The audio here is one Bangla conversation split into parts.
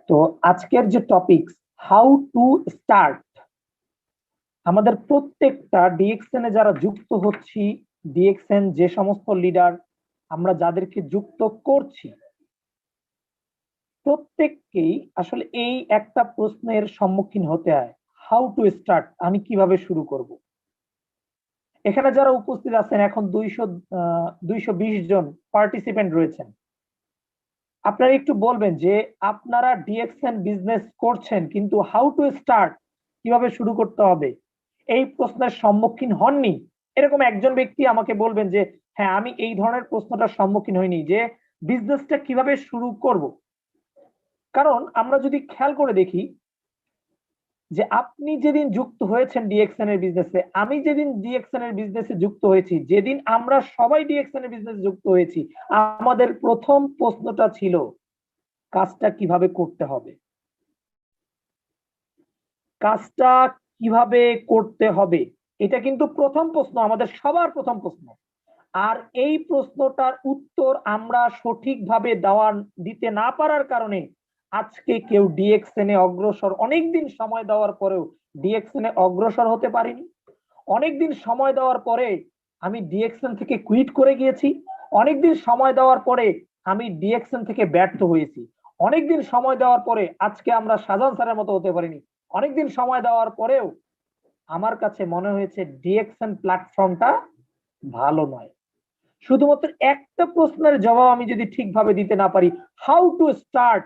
তো আজকের যে টপিক হাউ টু স্টার্ট, আমাদের প্রত্যেকটা ডিএক্সএন এ যারা যুক্ত হচ্ছি, ডিএক্সএন যে সমস্ত লিডার আমরা যাদেরকে যুক্ত করছি, প্রত্যেককেই আসলে এই একটা প্রশ্নের সম্মুখীন হতে হয়, হাউ টু স্টার্ট, আমি কিভাবে শুরু করব। এখানে যারা উপস্থিত আছেন এখন 220 জন পার্টিসিপেন্ট রয়েছেন। আপনারা একটু বলবেন যে আপনারা ডিএক্সএন বিজনেস করছেন, কিন্তু হাউ টু স্টার্ট, কিভাবে শুরু করতে হবে, এই প্রশ্নের সম্মুখীন হননি। এরকম একজন ব্যক্তি আমাকে বলবেন যে হ্যাঁ, আমি এই ধরনের প্রশ্নটার সম্মুখীন হইনি, যে বিজনেসটা কিভাবে শুরু করব। কারণ আমরা যদি খেয়াল করে দেখি যে আপনি যেদিন যুক্ত হয়েছেন ডিএক্সএন এর বিজনেসে, আমি যেদিন ডিএক্সএন এর বিজনেসে যুক্ত হয়েছি, যেদিন আমরা সবাই ডিএক্সএন এর বিজনেসে যুক্ত হয়েছি, আমাদের প্রথম প্রশ্নটা ছিল কাজটা কিভাবে করতে হবে। কাজটা কিভাবে করতে হবে, এটা কিন্তু প্রথম প্রশ্ন, আমাদের সবার প্রথম প্রশ্ন। আর এই প্রশ্নটার উত্তর আমরা সঠিকভাবে দিতে না পারার কারণে আজকে কেউ ডিএক্সএন এ অগ্রসর, অনেকদিন সময় দেওয়ার পরেও ডিএক্সএন এ অগ্রসর হতে পারিনি। অনেকদিন সময় দেওয়ার পরে আমি ডিএক্সএন থেকে কুইট করে গিয়েছি। অনেকদিন সময় দেওয়ার পরে আমি ডিএক্সএন থেকে ব্যর্থ হয়েছি। অনেকদিন সময় দেওয়ার পরে আজকে আমরা শাহজাহান স্যারের মতো হতে পারিনি। অনেকদিন সময় দেওয়ার পরেও আমার কাছে মনে হয়েছে ডিএক্সএন প্ল্যাটফর্মটা ভালো নয়। শুধুমাত্র একটা প্রশ্নের জবাব আমি যদি ঠিকভাবে দিতে না পারি, হাউ টু স্টার্ট,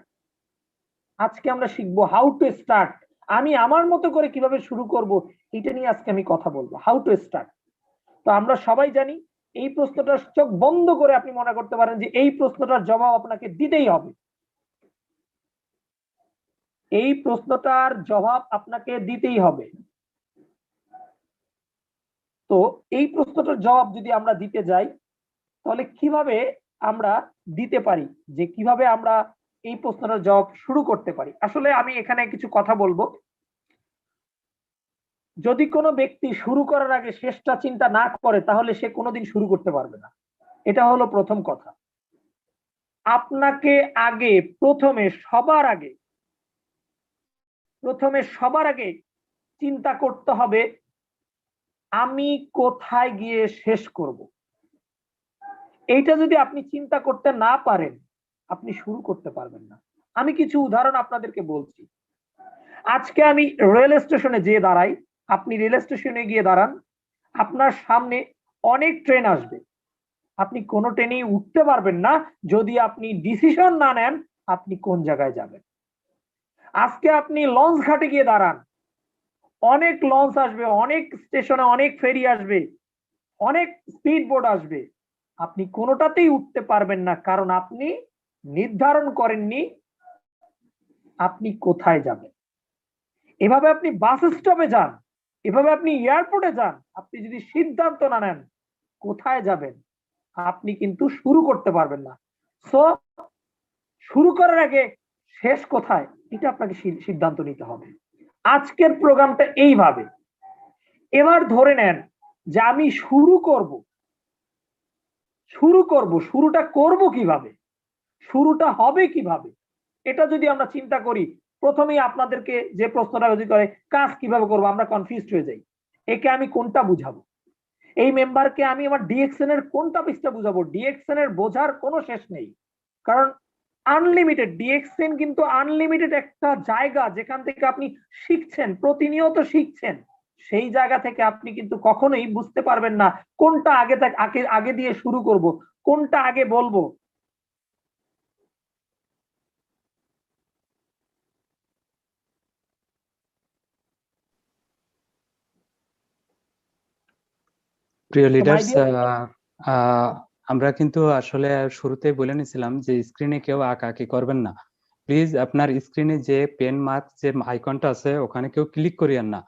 আজকে আমরা শিখবো হাউ টু স্টার্ট। আমি আমার মতো করে কিভাবে শুরু করব, এটা নিয়ে আজকে আমি কথা বলবো, হাউ টু স্টার্ট। তো আমরা সবাই জানি এই প্রশ্নটার চোখ বন্ধ করে আপনি মনে করতে পারেন যে এই প্রশ্নটার জবাব আপনাকে দিতেই হবে। এই প্রশ্নটার জবাব আপনাকে দিতেই হবে। তো এই প্রশ্নটার জবাব যদি আমরা দিতে যাই, তাহলে কিভাবে আমরা দিতে পারি, যে কিভাবে আমরা এই প্রশ্নটার জবাব শুরু করতে পারি। আসলে আমি এখানে কিছু কথা বলবো। যদি কোনো ব্যক্তি শুরু করার আগে শেষটা চিন্তা না করে, তাহলে সে কোনোদিন শুরু করতে পারবে না। এটা হলো প্রথম কথা। আপনাকে আগে প্রথমে সবার আগে চিন্তা করতে হবে আমি কোথায় গিয়ে শেষ করব। এইটা যদি আপনি চিন্তা করতে না পারেন, আপনি শুরু করতে পারবেন না। আমি কিছু উদাহরণ আপনাদেরকে বলছি। আজকে আমি রেল স্টেশনে যেয়ে দাঁড়াই, আপনি রেল স্টেশনে গিয়ে দাঁড়ান, আপনার সামনে অনেক ট্রেন আসবে, আপনি কোনো ট্রেনেই উঠতে পারবেন না যদি আপনি ডিসিশন না নেন আপনি কোন জায়গায় যাবেন। আজকে আপনি লঞ্চ ঘাটে গিয়ে দাঁড়ান, অনেক লঞ্চ আসবে, অনেক স্টেশনে অনেক ফেরি আসবে, অনেক স্পিড বোট আসবে, আপনি কোনোটাতেই উঠতে পারবেন না, কারণ আপনি নির্ধারণ করেননি আপনি কোথায় যাবেন। এভাবে আপনি বাস স্টপে যান, এভাবে আপনি এয়ারপোর্টে যান, আপনি যদি সিদ্ধান্ত না নেন কোথায় যাবেন, আপনি কিন্তু শুরু করতে পারবেন না। সো শুরু করার আগে শেষ কোথায়, এটা আপনাকে সিদ্ধান্ত নিতে হবে। আজকের প্রোগ্রামটা এইভাবে। এবার ধরে নেন যে আমি শুরুটা করব কিভাবে, শুরুটা হবে কিভাবে, এটা যদি আমরা চিন্তা করি, প্রথমেই আপনাদেরকে যে প্রশ্নটা যদি করে কাজ কিভাবে করবো, আমরা কনফিউজড হয়ে যাই। একে আমি কোনটা বুঝাবো, এই মেম্বারকে আমি আমার ডিএক্সএন এর কোনটা পৃষ্ঠা বুঝাবো। ডিএক্সএন এর বোঝার কোনো শেষ নেই, কারণ আনলিমিটেড ডিএক্সএন কিন্তু আনলিমিটেড একটা জায়গা, যেখান থেকে আপনি শিখছেন, প্রতিনিয়ত শিখছেন। সেই জায়গা থেকে আপনি কিন্তু কখনোই বুঝতে পারবেন না কোনটা আগে দিয়ে শুরু করব, কোনটা আগে বলবো। প্রিয় লিডার্স, আমরা কিন্তু আসলে শুরুতেই বলে নিছিলাম যে স্ক্রিনে কেউ আঁকাআঁকি করবেন না। প্লিজ আপনার স্ক্রিনে যে পেন মার্ক যে আইকনটা আছে ওখানে কেউ ক্লিক করিয়েন না।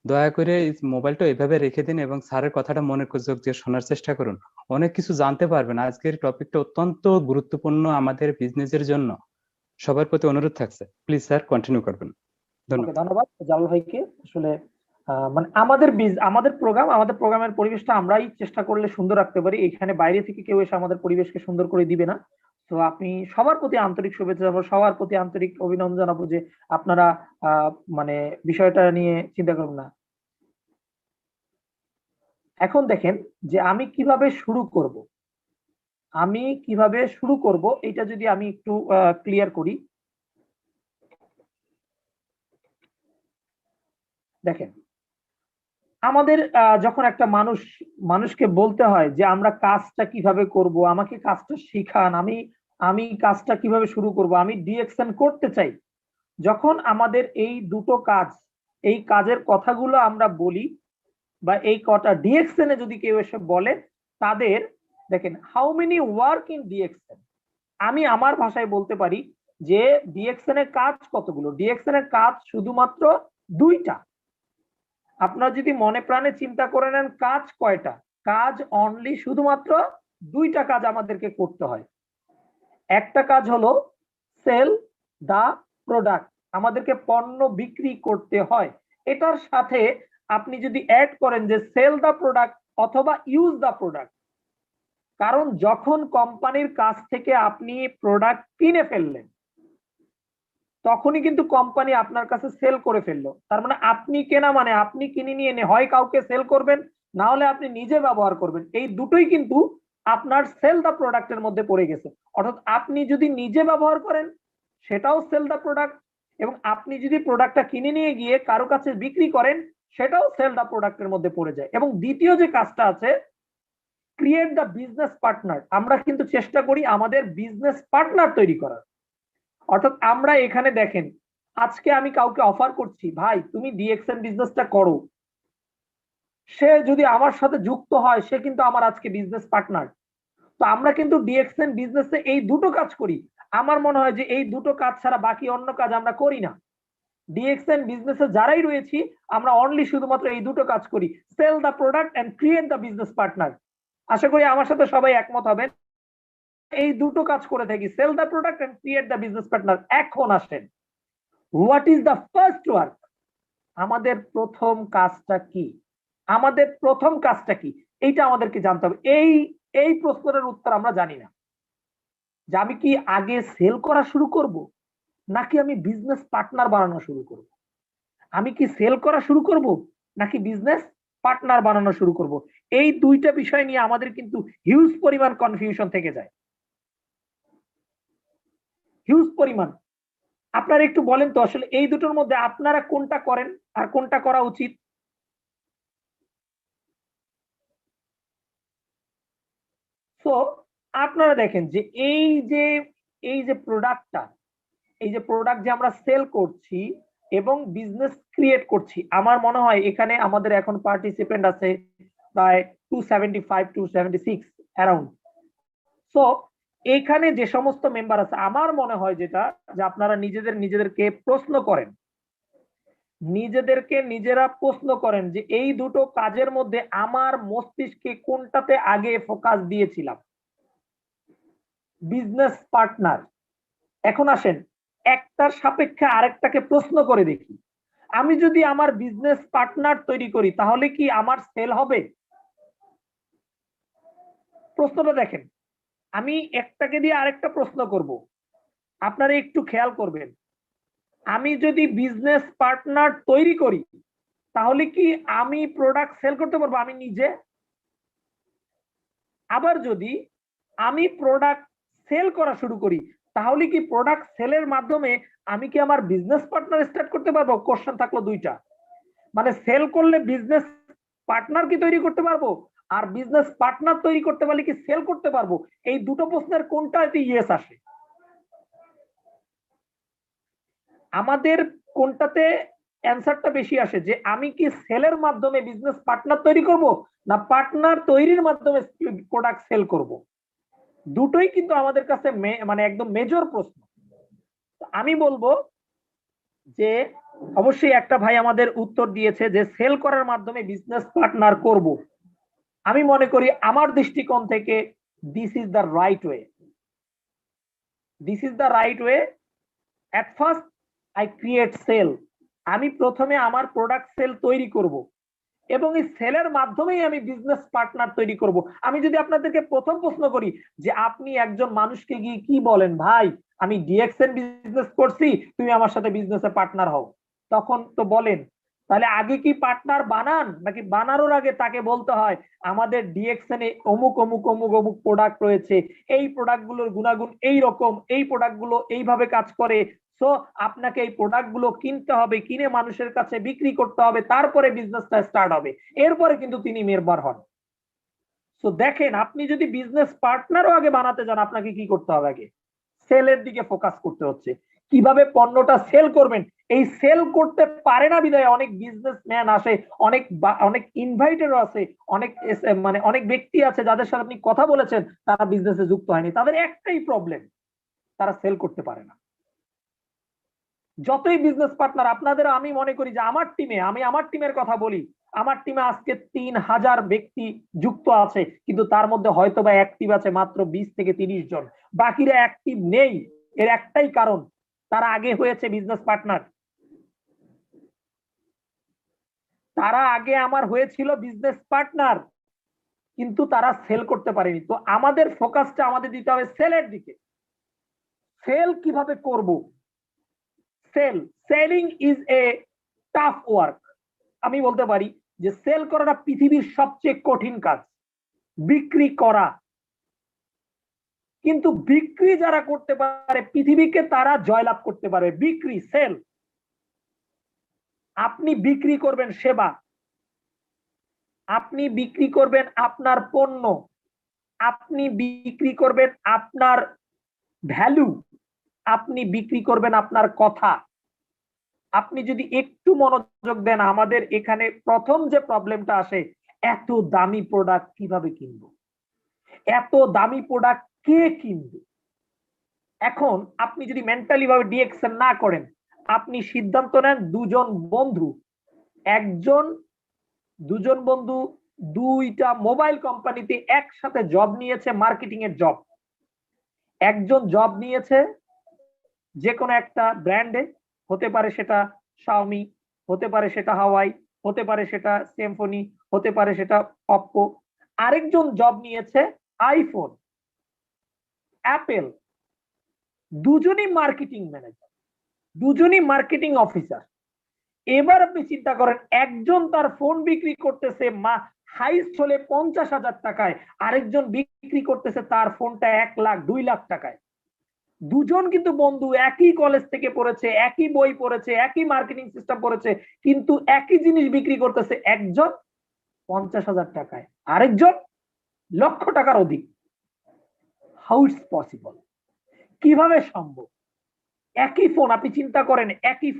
দয়া করে মোবাইলটা এভাবে রেখে দিন এবং স্যারের কথাটা মনোযোগ দিয়ে শোনার চেষ্টা করুন। অনেক কিছু জানতে পারবেন। আজকের টপিকটা অত্যন্ত গুরুত্বপূর্ণ আমাদের বিজনেসের জন্য। সবার প্রতি অনুরোধ থাকছে, প্লিজ স্যার কন্টিনিউ করবেন। ধন্যবাদ জালাল ভাইকে। আসলে মানে আমাদের প্রোগ্রামের পরিবেশটা আমরাই চেষ্টা করলে সুন্দর রাখতে পারি। এখানে বাইরে থেকে কেউ এসে আমাদের পরিবেশকে সুন্দর করে দিবে না। তো আপনি সবার প্রতি আন্তরিক শুভেচ্ছা জানাবো, সবার প্রতি আন্তরিক অভিনন্দন জানাবো যে আপনারা মানে বিষয়টা নিয়ে চিন্তা করবেন না। এখন দেখেন যে আমি কিভাবে শুরু করব, এটা যদি আমি একটু ক্লিয়ার করি। দেখেন, আমাদের যখন একটা মানুষকে বলতে হয় যে আমরা কাজটা কিভাবে করব, আমাকে কাজটা শিখান, আমি কাজটা কিভাবে শুরু করব, আমি ডিএক্সএন করতে চাই। যখন আমাদের এই কাজের কথাগুলো আমরা বলি বা এই কটা ডিএক্সএন এ যদি কেউ এসে বলে তাদের, দেখেন how many work in DXN, আমি আমার ভাষায় বলতে পারি যে ডিএক্সএন এর কাজ কতগুলো। ডিএক্সএন এর কাজ শুধুমাত্র 2টা। আপনারা যদি মনে প্রাণে চিন্তা করে নেন কাজ কয়টা, কাজ অনলি শুধুমাত্র 2টা কাজ আমাদেরকে করতে হয়। একটা কাজ হলো সেল দা প্রোডাক্ট, আমাদেরকে পণ্য বিক্রি করতে হয়। এটার সাথে আপনি যদি অ্যাড করেন যে সেল দা প্রোডাক্ট অথবা ইউজ দা প্রোডাক্ট, কারণ যখন কোম্পানির কাছ থেকে আপনি প্রোডাক্ট কিনে ফেললেন তখনই কিন্তু কোম্পানি আপনার কাছে সেল করে ফেললো। তার মানে আপনি কেনা মানে আপনি কিনে নিয়ে হয় কাউকে সেল করবেন, না হলে আপনি নিজে ব্যবহার করবেন। এই দুটোই কিন্তু আপনার সেল দা প্রোডাক্টের মধ্যে পড়ে গেছে। অর্থাৎ আপনি যদি নিজে ব্যবহার করেন সেটাও সেল দা প্রোডাক্ট, এবং আপনি যদি প্রোডাক্টটা কিনে নিয়ে গিয়ে কারো কাছে বিক্রি করেন সেটাও সেল দা প্রোডাক্টের মধ্যে পড়ে যায়। এবং দ্বিতীয় যে কাজটা আছে ক্রিয়েট দা বিজনেস পার্টনার, আমরা কিন্তু চেষ্টা করি আমাদের বিজনেস পার্টনার তৈরি করার। অর্থাৎ আমরা এখানে দেখেন আজকে আমি কাউকে অফার করছি ভাই তুমি ডিএক্সএন বিজনেসটা করো, সে যদি আমার সাথে যুক্ত হয় সে কিন্তু আমার আজকে বিজনেস পার্টনার। তো আমরা কিন্তু ডিএক্সএন বিজনেসে এই দুটো কাজ করি। আমার মনে হয় যে এই দুটো কাজ ছাড়া বাকি অন্য কাজ আমরা করি না। ডিএক্সএন বিজনেসে যারাই রয়েছি আমরা অনলি শুধুমাত্র এই দুটো কাজ করি, sell the product and create the business partner. আশা করি আমার সাথে সবাই একমত হবেন, এই দুটো কাজ করে থাকি, sell the product and create the business partner. এখন আসেন what is the first work, আমাদের প্রথম কাজটা কি, আমাদের প্রথম কাজটা কি এইটা আমাদেরকে জানতে হবে। এই প্রশ্নের উত্তর আমরা জানি না, যে আমি কি আগে সেল করা শুরু করব নাকি আমি বিজনেস পার্টনার বানানো শুরু করব, আমি কি সেল করা শুরু করব নাকি বিজনেস পার্টনার বানানো শুরু করব। এই দুইটা বিষয় নিয়ে আমাদের কিন্তু হিউজ পরিমাণ কনফিউশন থেকে যায়, হিউজ পরিমাণ। আপনারা একটু বলেন তো আসলে এই দুটোর মধ্যে আপনারা কোনটা করেন আর কোনটা করা উচিত। তো আপনারা দেখেন যে এই যে প্রোডাক্টটা, এই যে প্রোডাক্ট যে আমরা সেল করছি এবং বিজনেস ক্রিয়েট করছি, আমার মনে হয় এখানে আমাদের এখন পার্টিসিপেন্ট আছে প্রায় 275 276 অ্যারাউন্ড। সো এখানে যে সমস্ত মেম্বার আছে আমার মনে হয় যেটা, যে আপনারা নিজেদেরকে প্রশ্ন করেন, নিজেরা প্রশ্ন করেন যে এই দুটো কাজের মধ্যে আমার মস্তিষ্কে কোনটাতে আগে ফোকাস দিয়েছিলাম, বিজনেস পার্টনার। এখন আসেন একটার সাপেক্ষে আরেকটাকে প্রশ্ন করে দেখি, আমি যদি আমার বিজনেস পার্টনার তৈরি করি তাহলে কি আমার সেল হবে। প্রশ্নটা দেখেন, আমি একটাকে দিয়ে আরেকটা প্রশ্ন করব, আপনারা একটু খেয়াল করবেন, আমি যদি বিজনেস পার্টনার তৈরি করি তাহলে কি আমি প্রোডাক্ট সেল করতে পারবো আমি নিজে। আবার যদি আমি প্রোডাক্ট সেল করা শুরু করি তাহলে কি প্রোডাক্ট সেলের মাধ্যমে আমি কি আমার বিজনেস পার্টনার স্টার্ট করতে পারবো। কোশ্চেন থাকলো দুইটা, মানে সেল করলে বিজনেস পার্টনার কি তৈরি করতে পারবো, আর বিজনেস পার্টনার তৈরি করতে পারলে কি সেল করতে পারবো। এই দুটো প্রশ্নের কোনটাতে ইয়েস আসে, আমাদের কোনটাতে অ্যান্সারটা বেশি আসে, যে আমি কি সেলের মাধ্যমে বিজনেস পার্টনার তৈরি করব না পার্টনার তৈরির মাধ্যমে প্রোডাক্ট সেল করব। দুটোই কিন্তু আমাদের কাছে মানে একদম মেজর প্রশ্ন। আমি বলবো যে অবশ্যই একটা ভাই আমাদের উত্তর দিয়েছে যে সেল করার মাধ্যমে বিজনেস পার্টনার করব। আমি মনে করি আমার দৃষ্টিকোণ থেকে this is the right way, this is the right way. At first I create sell, আমি প্রথমে আমার প্রোডাক্ট সেল তৈরি করব এবং এই সেলের মাধ্যমেই আমি বিজনেস পার্টনার তৈরি করব। আমি যদি আপনাদেরকে প্রথম প্রশ্ন করি যে আপনি একজন মানুষকে গিয়ে কি বলেন, ভাই আমি ডিএক্সএন বিজনেস করছি, তুমি আমার সাথে বিজনেসে পার্টনার হও, তখন তো বলেন তাহলে আগে কি পার্টনার বানান, নাকি বানানোর আগে তাকে বলতে হয় আমাদের ডিএক্সএন এ অমুক অমুক অমুক অমুক প্রোডাক্ট রয়েছে, এই প্রোডাক্টগুলোর গুণাগুণ এই রকম, এই প্রোডাক্টগুলো এইভাবে কাজ করে, সো আপনাকে এই প্রোডাক্টগুলো কিনতে হবে, কিনে মানুষের কাছে বিক্রি করতে হবে, তারপরে বিজনেসটা স্টার্ট হবে, এরপরে কিন্তু তিনি মেম্বার হন। সো দেখেন, আপনি যদি বিজনেস পার্টনারও আগে বানাতে যান, আপনাকে কি করতে হবে, আগে সেলের দিকে ফোকাস করতে হচ্ছে, কিভাবে পণ্যটা সেল করবেন। এই সেল করতে পারে না বিধায় অনেক বিজনেসম্যান আসে, অনেক অনেক ইনভাইটেডও আছে, অনেক মানে অনেক ব্যক্তি আছে যাদের সাথে আপনি কথা বলেছেন, তারা বিজনেসে যুক্ত হয়নি, তাদের একটাই প্রবলেম, তারা সেল করতে পারে না। যতই বিজনেস পার্টনার আপনাদের, আমি মনে করি যে আমার টিমে, আমি আমার টিমের কথা বলি, আমার টিমে আজকে 3000 ব্যক্তি যুক্ত আছে, কিন্তু তার মধ্যে হয়তো বা অ্যাক্টিভ আছে মাত্র 20 থেকে 30 জন, বাকিরা অ্যাক্টিভ নেই। এর একটাই কারণ, তারা আগে হয়েছে বিজনেস পার্টনার, তারা আগে আমার হয়েছিল বিজনেস পার্টনার, কিন্তু তারা সেল করতে পারেনি। তো আমাদের ফোকাসটা আমাদের দিতে হবে সেলের দিকে। সেল কিভাবে করব? Selling is a tough work. আমি বলতে পারি যে সেল করাটা পৃথিবীর সবচেয়ে কঠিন কাজ, বিক্রি করা। কিন্তু বিক্রি যারা করতে পারে পৃথিবীকে, তারা জয়লাভ করতে পারে। বিক্রি, সেল। আপনি বিক্রি করবেন সেবা, আপনি বিক্রি করবেন আপনার পণ্য, আপনি বিক্রি করবেন আপনার ভ্যালু, আপনি বিক্রি করবেন আপনার কথা। আপনি যদি একটু মনোযোগ দেন, আমাদের এখানে প্রথম যে প্রবলেমটা আসে, এত দামি প্রোডাক্ট কিভাবে কিনবো, এত দামি প্রোডাক্ট কে কিনবে। এখন আপনি যদি মেন্টালি ভাবে ডিএক্সএন না করেন, আপনি সিদ্ধান্ত নেন দুজন বন্ধু দুইটা মোবাইল কোম্পানিতে একসাথে জব নিয়েছে, মার্কেটিং এর জব। একজন জব নিয়েছে যে কোনো একটা ব্র্যান্ডে, হতে পারে সেটা শাওমি, হতে পারে সেটা হাওয়াই, হতে পারে সেটা সিম্ফনি, হতে পারে সেটা অপ্পো। আরেকজন জব নিয়েছে আইফোন, অ্যাপেল। দুজনই মার্কেটিং ম্যানেজার, দুজনই মার্কেটিং অফিসার। এবার আপনি চিন্তা করেন, একজন তার ফোন বিক্রি করতেছে হাইস্ট হলে 50,000 টাকায়, আরেকজন বিক্রি করতেছে তার ফোনটা 1 লাখ 2 লাখ টাকায়। দুজন কিন্তু বন্ধু, একই কলেজ থেকে পড়েছে, একই বই পড়েছে, একই মার্কেটিং সিস্টেম পড়েছে, কিন্তু একই জিনিস বিক্রি করতেছে, একজন 50,000 টাকায়, আরেকজন লক্ষ টাকার অধিক। How it's possible? কিভাবে সম্ভব? একই ফোন, আপনি চিন্তা করেন, একই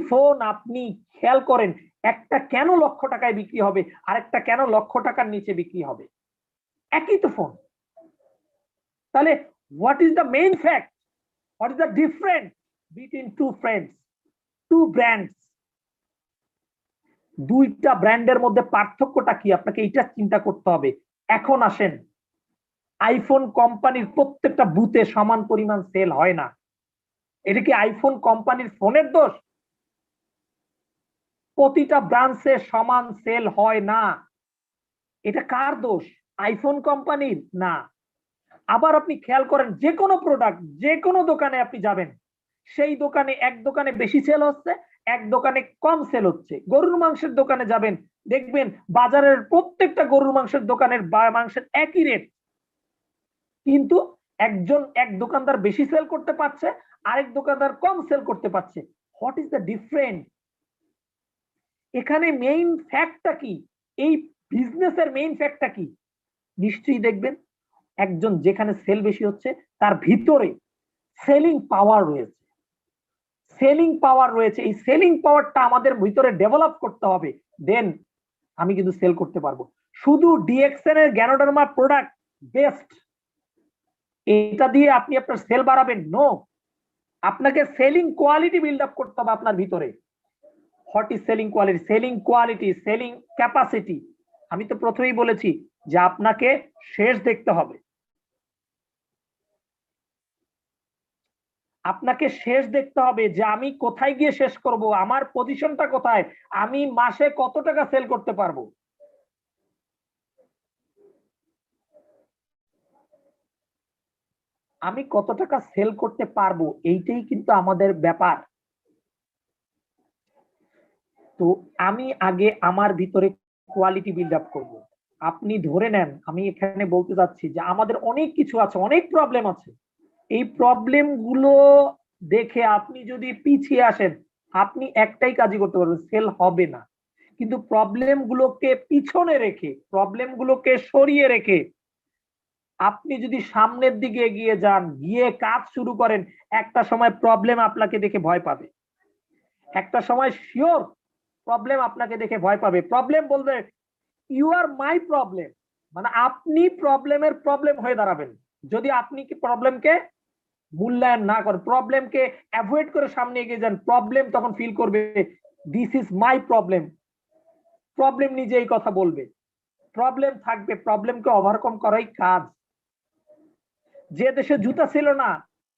ফোন আপনি খেয়াল করেন, একটা কেন লক্ষ টাকায় বিক্রি হবে, আরেকটা কেন লক্ষ টাকার নিচে বিক্রি হবে? একই তো ফোন। তাহলে what is the main fact, what is the difference between two friends, two brands? দুইটা ব্র্যান্ডের মধ্যে পার্থক্যটা কি, আপনাকে এটা চিন্তা করতে হবে। এখন আসেন, আইফোন কোম্পানির প্রত্যেকটা বুথে সমান পরিমাণ সেল হয় না। এটা কি আইফোন কোম্পানির ফোনের দোষ? প্রতিটা ব্রাঞ্চে সমান সেল হয় না। এটা কার দোষ? আইফোন কোম্পানির না। আবার আপনি খেয়াল করেন, যে কোনো প্রোডাক্ট, যে কোনো দোকানে আপনি যাবেন, সেই দোকানে এক দোকানে বেশি সেল হচ্ছে, এক দোকানে কম সেল হচ্ছে। গরুর মাংসের দোকানে যাবেন, দেখবেন বাজারের প্রত্যেকটা গরুর মাংসের দোকানের মাংসের একই রেট, কিন্তু এক দোকানদার বেশি সেল করতে পারছে, আরেক দোকানদার কম সেল করতে পারছে। What is the difference? এখানে মেইন ফ্যাক্টটা কি? এই বিজনেসের মেইন ফ্যাক্টটা কি? নিশ্চয়ই দেখবেন, একজন যেখানে সেল বেশি হচ্ছে, তার ভিতরে সেলিং পাওয়ার রয়েছে। সেলিং পাওয়ার রয়েছে, এই সেলিং পাওয়ারটা আমাদের ভিতরে ডেভেলপ করতে হবে, দেন আমি কিন্তু সেল করতে পারবো। শুধু ডিএক্সএন এর গ্যানোডার্মা প্রোডাক্ট বেস্ট, এটা দিয়ে আপনি আপনার সেল বাড়াবেন? নো, আপনাকে সেলিং কোয়ালিটি বিল্ড আপ করতে হবে আপনার ভিতরে। What is selling quality? Selling quality, selling capacity. আমি তো প্রথমেই বলেছি যে আপনাকে শেষ দেখতে হবে। আপনাকে শেষ দেখতে হবে যে আমি কোথায় গিয়ে শেষ করব, আমার পজিশনটা কোথায়, আমি মাসে কত টাকা সেল করতে পারবো। আমি কত টাকা সেল করতে পারবো, এইটাই কিন্তু আমাদের ব্যাপার। তো আমি আগে আমার ভিতরে কোয়ালিটি বিল্ড আপ করবো। আপনি ধরে নেন, আমি এখানে বলতে চাচ্ছি যে আমাদের অনেক কিছু আছে, অনেক প্রবলেম আছে। এই প্রবলেম গুলো দেখে আপনি যদি পিছিয়ে আসেন, আপনি একটাই কাজই করতে পারবেন, সেল হবে না। কিন্তু প্রবলেম গুলোকে পিছনে রেখে, প্রবলেম গুলোকে সরিয়ে রেখে আপনি যদি সামনের দিকে এগিয়ে যান, গিয়ে কাজ শুরু করেন, একটা সময় প্রবলেম আপনাকে দেখে ভয় পাবে। একটা সময় শিওর প্রবলেম আপনাকে দেখে ভয় পাবে। প্রবলেম বলবে ইউ আর মাই প্রবলেম, মানে আপনি প্রবলেমের প্রবলেম হয়ে দাঁড়াবেন যদি আপনি কি প্রবলেমকে মূল্যায়ন না করেন, প্রবলেমকে অ্যাভয়েড করে সামনে এগিয়ে যান। প্রবলেম তখন ফিল করবে this is my problem. Problem নিজে এই কথা বলবে, প্রবলেম থাকবে, প্রবলেমকে ওভারকাম করাই কাজ। যে দেশে জুতা ছিল না,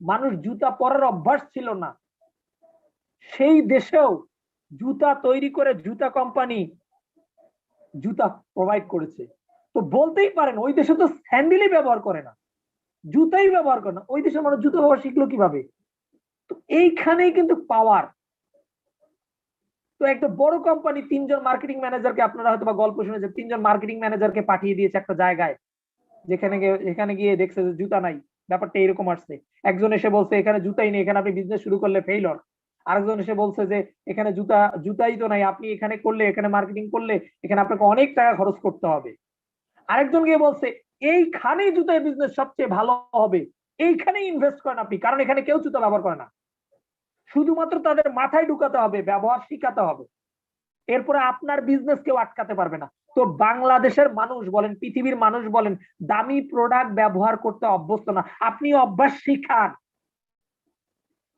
মানুষ জুতা পরার অভ্যাস ছিল না, সেই দেশেও জুতা তৈরি করে জুতা কোম্পানি জুতা প্রোভাইড করেছে। তো বলতেই পারেন ওই দেশে তো স্যান্ডেলই ব্যবহার করে না, জুতাই ব্যবহার করে না, ওই দেশের মানুষ জুতা ব্যবহার শিখলো কিভাবে? তো এইখানেই কিন্তু পাওয়ার। তো একটা বড় কোম্পানি তিনজন মার্কেটিং ম্যানেজারকে, আপনারা হয়তো বা গল্প শুনেছেন, তিনজন মার্কেটিং ম্যানেজারকে পাঠিয়ে দিয়েছে একটা জায়গায়, এখানে গিয়ে দেখছে যে জুতা নাই। ব্যাপারটা এরকম আসছে, একজন এসে বলছে এখানে জুতাই নেই, এখানে আপনি বিজনেস শুরু করলে ফেইলর। আরেকজন এসে বলছে যে এখানে জুতাই তো নাই, আপনি এখানে করলে, এখানে মার্কেটিং করলে এখানে আপনাকে অনেক টাকা খরচ করতে হবে। আরেকজন গিয়ে বলছে এইখানেই জুতার বিজনেস সবচেয়ে ভালো হবে, এইখানেই ইনভেস্ট করেন আপনি, কারণ এখানে কেউ জুতা ব্যবহার করে না। শুধুমাত্র তাদের মাথায় ঢুকাতে হবে, ব্যবহার শিখাতে হবে, এরপরে আপনার বিজনেস কেউ আটকাতে পারবে না। তো বাংলাদেশের মানুষ বলেন, পৃথিবীর মানুষ বলেন, দামি প্রোডাক্ট ব্যবহার করতে অভ্যস্ত না। আপনি অভ্যাস শিখান,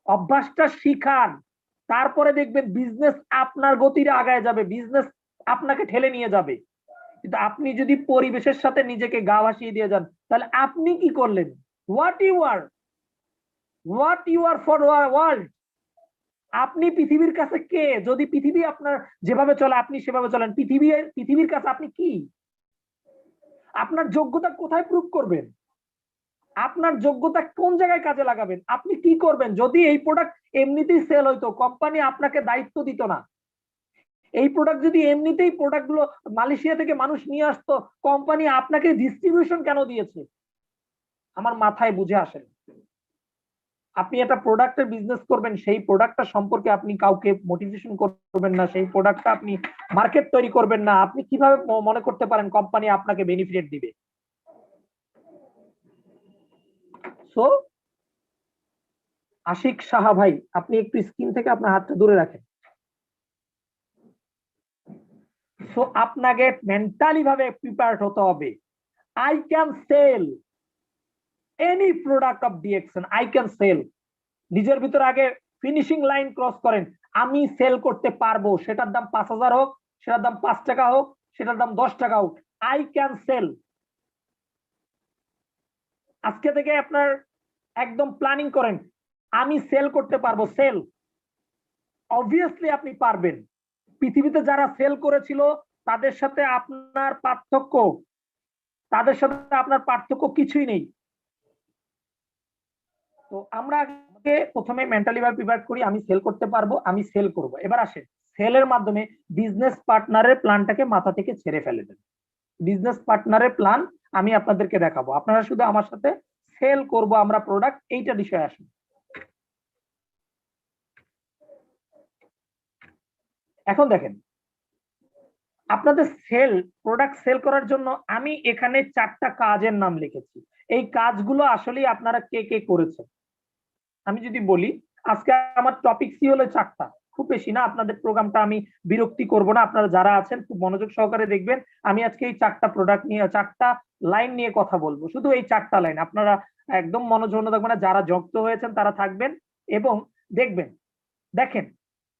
অভ্যাসটা শিখান, তারপরে দেখবেন বিজনেস আপনার গতিতে আগায় যাবে, বিজনেস আপনাকে ঠেলে নিয়ে যাবে। কিন্তু আপনি যদি পরিবেশের সাথে নিজেকে গা ভাসিয়ে দিয়ে যান, তাহলে আপনি কি করলেন? What you are, what you are for world. আপনি পৃথিবীর কাছে কে? যদি পৃথিবী আপনার যেভাবে চলে আপনি সেভাবে চলেন, পৃথিবীর কাছে আপনি কি? আপনার যোগ্যতা কোথায় প্রুভ করবেন? আপনার যোগ্যতা কোন জায়গায় কাজে লাগাবেন? আপনি কি করবেন? যদি এই প্রোডাক্ট এমনিতেই সেল হইতো, কোম্পানি আপনাকে দায়িত্ব দিত না। এই প্রোডাক্ট যদি এমনিতেই প্রোডাক্ট গুলো মালয়েশিয়া থেকে মানুষ নিয়ে আসতো, কোম্পানি আপনাকে ডিস্ট্রিবিউশন কেন দিয়েছে? আমার মাথায় বুঝে আসে না। আপনি একটা প্রোডাক্টের বিজনেস করবেন, সেই প্রোডাক্টটা সম্পর্কে আপনি কাউকে মোটিভেশন করবেন না, সেই প্রোডাক্টটা আপনি মার্কেট তৈরি করবেন না, আপনি কিভাবে মনে করতে পারেন কোম্পানি আপনাকে বেনিফিট দিবে? সো আশিক সাহা ভাই, আপনি একটু স্ক্রিন থেকে আপনার হাতটা দূরে রাখেন। সো আপনাকে মেন্টালি ভাবে প্রিপেয়ার্ড হতে হবে। I can sell any product of DXN, I can sell. নিজের ভিতরে আগে ফিনিশিং লাইন ক্রস করেন, আমি সেল করতে পারবো, সেটার দাম 5,000 হোক, সেটার দাম 5 টাকা হোক, সেটার দাম 10 টাকা হোক, আই ক্যান সেল। আজকে থেকে আপনার একদম প্ল্যানিং করেন, আমি সেল করতে পারবো, সেল। অবভিয়াসলি আপনি পারবেন। পৃথিবীতে যারা সেল করেছিল তাদের সাথে আপনার পার্থক্য, তাদের সাথে আপনার পার্থক্য কিছুই নেই। তো আমরা আগে প্রথমে মেন্টালি ভাবে প্রিপেয়ার করি, আমি সেল করতে পারবো, আমি সেল করব। এবার আসেন সেলের মাধ্যমে বিজনেস পার্টনারের প্ল্যানটাকে মাথা থেকে ছেড়ে ফেলে দেন। বিজনেস পার্টনারের প্ল্যান আমি আপনাদেরকে দেখাবো, আপনারা শুধু আমার সাথে সেল করব আমরা প্রোডাক্ট, এইটা বিষয়ে আসুন। এখন দেখেন, আপনাদের প্রোডাক্ট সেল করার জন্য আমি এখানে 4টা কাজের নাম লিখেছি। এই কাজগুলো আসলে আপনারা কে কে করেছেন আমি যদি বলি, আজকে আমার টপিক সি হলো 4টা, খুব বেশি না, আপনাদের প্রোগ্রামটা আমি বিরক্তি করব না, আপনারা যারা আছেন খুব মনোযোগ সহকারে দেখবেন। আমি আজকে এই 4টা প্রোডাক্ট নিয়ে, 4টা লাইন নিয়ে কথা বলবো, শুধু এই 4টা লাইন। আপনারা একদম মনোযোগ থাকবেন না, যারা যুক্ত হয়েছেন তারা থাকবেন এবং দেখবেন। দেখেন,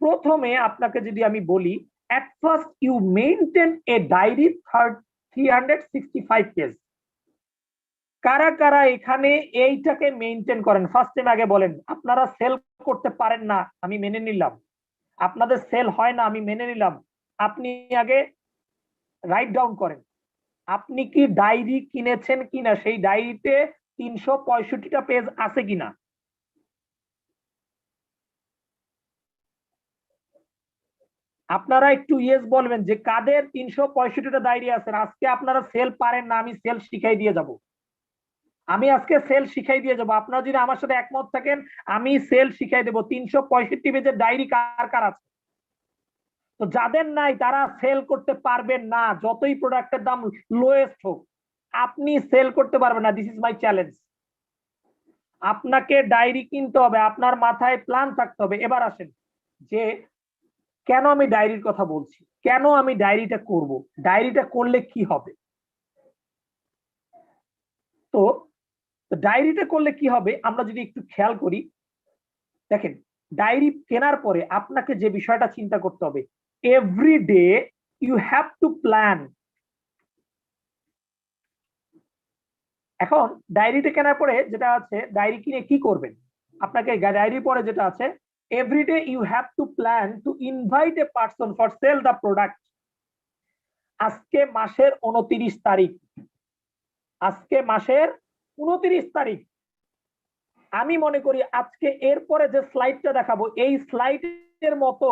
প্রথমে আপনাকে যদি আমি বলি, at first you maintain a diary 365 pages. কারা কারা এখানে এইটাকে মেনটেন করেন ফার্স্ট টাইম আগে বলেন। আপনারা সেল করতে পারেন না, আমি মেনে নিলাম। আপনাদের সেল হয় না, আমি মেনে নিলাম। আপনি আগে রাইট ডাউন করেন, আপনি কি ডায়েরি কিনেছেন কিনা, সেই ডায়েরিতে 365টা পেজ আছে কিনা। আপনারা একটু ইয়েস বলবেন যে কাদের 365টা ডায়েরি আছে। আজকে আপনারা সেল পারেন না, আমি সেল শিখাই দিয়ে যাব। আমি আজকে সেল শিখাই দিয়ে যাবো। আপনারা যদি আমার সাথে একমত থাকেন, আমি সেল শিখাই দেবো। 365 পেজের ডায়েরি কার কার আছে। তো যাদের নাই তারা সেল করতে পারবেন না, যতই প্রোডাক্টের দাম লোয়েস্ট হোক আপনি সেল করতে পারবেন না। This is my challenge. আপনাকে ডায়েরি কিনতে হবে, আপনার মাথায় প্ল্যান থাকতে হবে। এবার আসেন যে কেন আমি ডায়েরির কথা বলছি, কেন আমি ডায়েরিটা করব, ডায়েরিটা করলে কি হবে। তো ডায়েরিটা করলে কি হবে আমরা যদি একটু খেয়াল করি, দেখেন ডায়েরি কেনার পরে আপনাকে যে বিষয়টা চিন্তা করতে হবে, every day you have to plan. এখন ডায়েরিটা কেনার পরে যেটা আছে, ডায়েরি কিনে কি করবেন, আপনাকে ডায়েরি পরে যেটা আছে, every day you have to plan to invite a person for sell the product. আজকে মাসের 29 তারিখ, আজকে মাসের 29 তারিখ। আমি মনে করি আজকে এরপরে যে স্লাইডটা দেখাবো, এই স্লাইডের মতো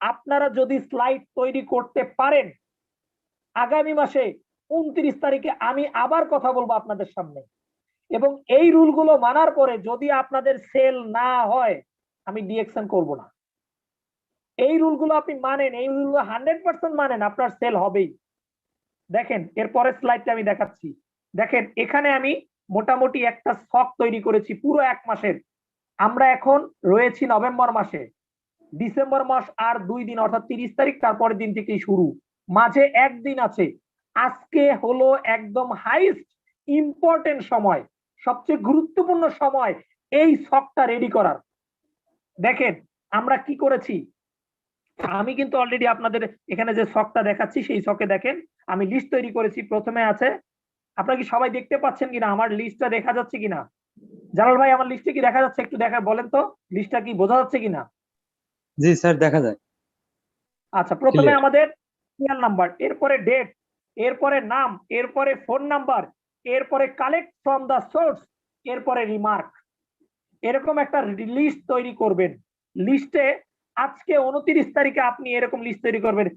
আপনারা যদি স্লাইড তৈরি করতে পারেন, আগামী মাসে 29 তারিখে আমি আবার কথা বলবো আপনাদের সামনে। এবং এই রুলগুলো মানার পরে যদি আপনাদের সেল না হয়, আমি ডিএকশন করব না। এই রুলগুলো আপনি মানেন, এই রুলগুলো 100% মানেন, আপনার সেল হবেই। দেখেন এরপরের স্লাইডটা আমি দেখাচ্ছি। দেখেন এখানে আমি মোটামুটি একটা স্টক তৈরি করেছি পুরো এক মাসের। আমরা এখন রয়েছি নভেম্বর মাসে, ডিসেম্বর মাস আর 2 দিন, অর্থাৎ 30 তারিখ, তারপরের দিন থেকেই শুরু, মাঝে একদিন আছে। আজকে হলো একদম হাইস্ট ইম্পর্টেন্ট সময়, সবচেয়ে গুরুত্বপূর্ণ সময় এই স্টকটা রেডি করার। দেখেন আমরা কি করেছি, আমি কিন্তু অলরেডি আপনাদের এখানে যে স্টকটা দেখাচ্ছি সেই স্টকে দেখেন আমি লিস্ট তৈরি করেছি। প্রথমে আছে, আপনারা কি সবাই দেখতে পাচ্ছেন কিনা, আমার লিস্টটা দেখা যাচ্ছে কিনা। জালাল ভাই আমার লিস্টে কি দেখা যাচ্ছে, একটু দেখা বলেন তো লিস্টটা কি বোঝা যাচ্ছে কিনা। জি স্যার, দেখা যায় আচ্ছা, প্রথমে ক্লিয়ার। আমাদের সিরিয়াল নাম্বার, এরপরে ডেট, এরপরে নাম, এরপরে ফোন নাম্বার, এরপরে কালেক্ট ফ্রম দা সোর্স, এরপরে রিমার্ক। এরকম একটা লিস্ট তৈরি করবেন। লিস্টে আজকে 29 তারিখে আপনি এরকম লিস্ট তৈরি করবেন।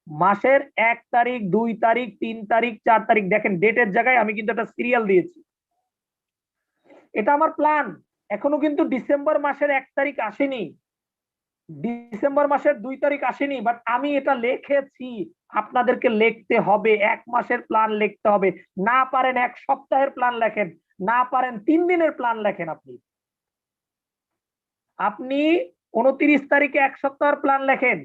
মাসের 1 তারিখ, 2 তারিখ, 3 তারিখ, 4 তারিখ, দেখেন ডেটের জায়গায় আমি কিন্তু একটা সিরিয়াল দিয়েছি। এটা আমার প্ল্যান। এখনো কিন্তু ডিসেম্বর মাসের 1 তারিখ আসেনি, ডিসেম্বর মাসের 2 তারিখ আসেনি, বাট আমি এটা লিখেছি। আপনাদেরকে লিখতে হবে, 1 মাসের প্ল্যান লিখতে হবে। না পারেন 1 সপ্তাহের প্ল্যান লেখেন, না পারেন 3 দিনের প্ল্যান লেখেন। আপনি 29 তারিখে 1 সপ্তাহের প্ল্যান লেখেন,